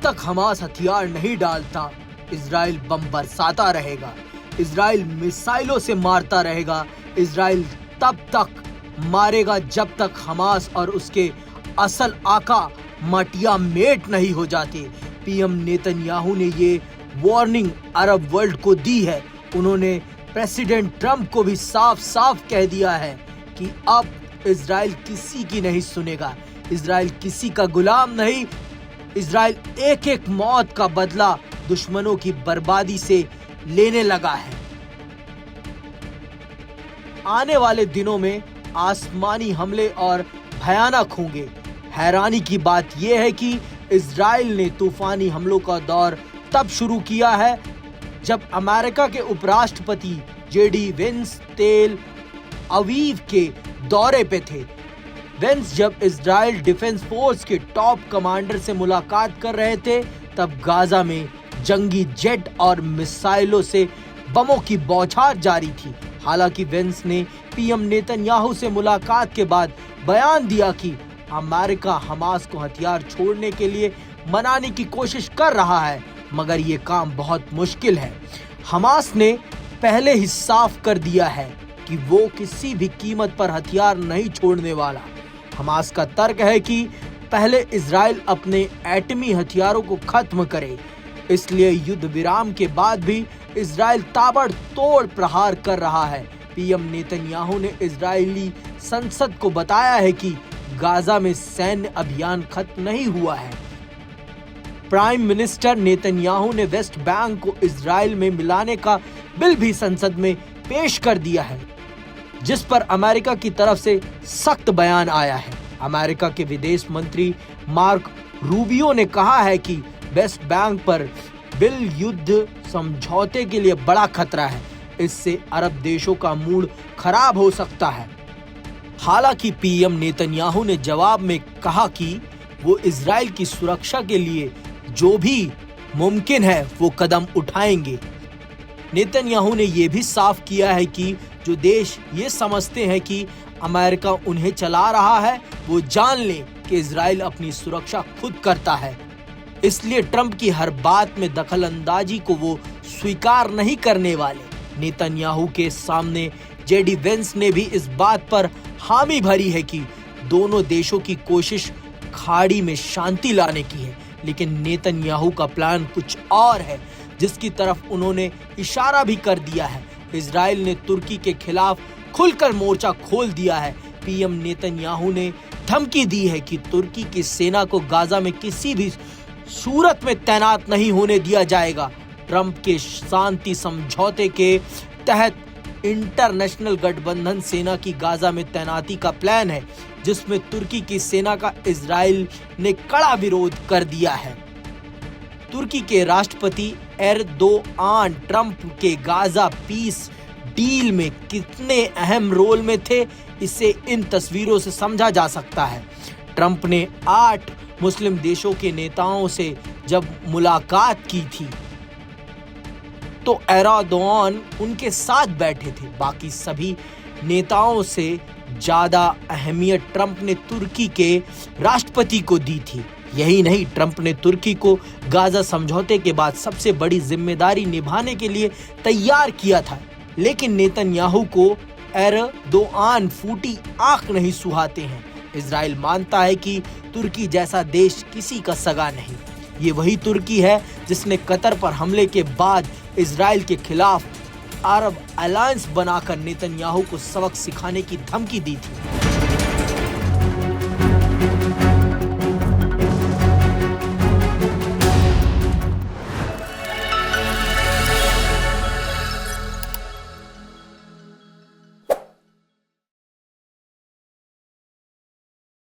तक हमास हथियार नहीं डालता, इजराइल बम बरसाता रहेगा, इजराइल मिसाइलों से मारता रहेगा, इजराइल तब तक मारेगा जब तक हमास और उसके असल आका मटिया मेट नहीं हो जाते। पीएम नेतन्याहू ने ये वार्निंग अरब वर्ल्ड को दी है। उन्होंने प्रेसिडेंट ट्रंप को भी साफ साफ कह दिया है कि अब इजराइल किसी की नहीं सुनेगा, इजराइल किसी का गुलाम नहीं। इजराइल एक एक मौत का बदला दुश्मनों की बर्बादी से लेने लगा है। आने वाले दिनों में आसमानी हमले और भयानक होंगे। हैरानी की बात यह है कि इजराइल ने तूफानी हमलों का दौर तब शुरू किया है जब अमेरिका के उपराष्ट्रपति जेडी वेंस तेल अवीव के दौरे पे थे। वेंस जब इजराइल डिफेंस फोर्स के टॉप कमांडर से मुलाकात कर रहे थे तब गाजा में जंगी जेट और मिसाइलों से बमों की बौछार जारी थी। हालांकि वेंस ने पीएम नेतन्याहू से मुलाकात के बाद बयान दिया कि अमेरिका हमास को हथियार छोड़ने के लिए मनाने की कोशिश कर रहा है, मगर ये काम बहुत मुश्किल है। हमास ने पहले ही साफ कर दिया है कि वो किसी भी कीमत पर हथियार नहीं छोड़ने वाला। हमास का तर्क है कि पहले इजराइल अपने एटमी हथियारों को खत्म करे, इसलिए युद्ध विराम के बाद भी इजराइल ताबड़तोड़ प्रहार कर रहा है। पीएम नेतन्याहू ने इजरायली संसद को बताया है कि गाजा में सैन्य अभियान खत्म नहीं हुआ है। प्राइम मिनिस्टर नेतन्याहू ने वेस्ट बैंक को इजराइल में मिलाने का बिल भी संसद में पेश कर दिया है, जिस पर अमेरिका की तरफ से सख्त बयान आया है। अमेरिका के विदेश मंत्री मार्क रूबियो ने कहा है कि वेस्ट बैंक पर बिल युद्ध समझौते के लिए बड़ा खतरा है, इससे अरब देशों का मूड खराब हो सकता है। हालांकि पीएम नेतन्याहू ने जवाब में कहा कि वो इजराइल की सुरक्षा के लिए जो भी मुमकिन है वो कदम उठाएंगे। नेतन्याहू ने यह भी साफ किया है कि जो देश ये समझते हैं कि अमेरिका उन्हें चला रहा है वो जान लें कि इजराइल अपनी सुरक्षा खुद करता है, इसलिए ट्रंप की हर बात में दखल अंदाजी को वो स्वीकार नहीं करने वाले। नेतन्याहू के सामने जेडी वेंस ने भी इस बात पर हामी भरी है कि दोनों देशों की कोशिश खाड़ी में शांति लाने की है, लेकिन नेतन्याहू का प्लान कुछ और है, जिसकी तरफ उन्होंने इशारा भी कर दिया है। इजराइल ने तुर्की के खिलाफ खुलकर मोर्चा खोल दिया है। पीएम नेतन्याहू ने धमकी दी है कि तुर्की की सेना को गाजा में किसी भी सूरत में तैनात नहीं होने दिया जाएगा। ट्रंप के शांति समझौते के तहत इंटरनेशनल गठबंधन सेना की गाजा में तैनाती का प्लान है, जिसमें तुर्की की सेना का इजराइल ने कड़ा विरोध कर दिया है। तुर्की के राष्ट्रपति एर्दोआन ट्रंप के गाजा पीस डील में कितने अहम रोल में थे, इसे इन तस्वीरों से समझा जा सकता है। ट्रंप ने 8 मुस्लिम देशों के नेताओं से जब मुलाकात की थी तो एर्दोआन उनके साथ बैठे थे। बाकी सभी नेताओं से ज्यादा अहमियत ट्रंप ने तुर्की के राष्ट्रपति को दी थी। यही नहीं, ट्रंप ने तुर्की को गाजा समझौते के बाद सबसे बड़ी जिम्मेदारी निभाने के लिए तैयार किया था, लेकिन नेतन्याहू को एर्दोआन फूटी आंख नहीं सुहाते हैं। इजराइल मानता है कि तुर्की जैसा देश किसी का सगा नहीं। ये वही तुर्की है जिसने कतर पर हमले के बाद इजराइल के खिलाफ अरब अलायंस बनाकर नेतन्याहू को सबक सिखाने की धमकी दी थी।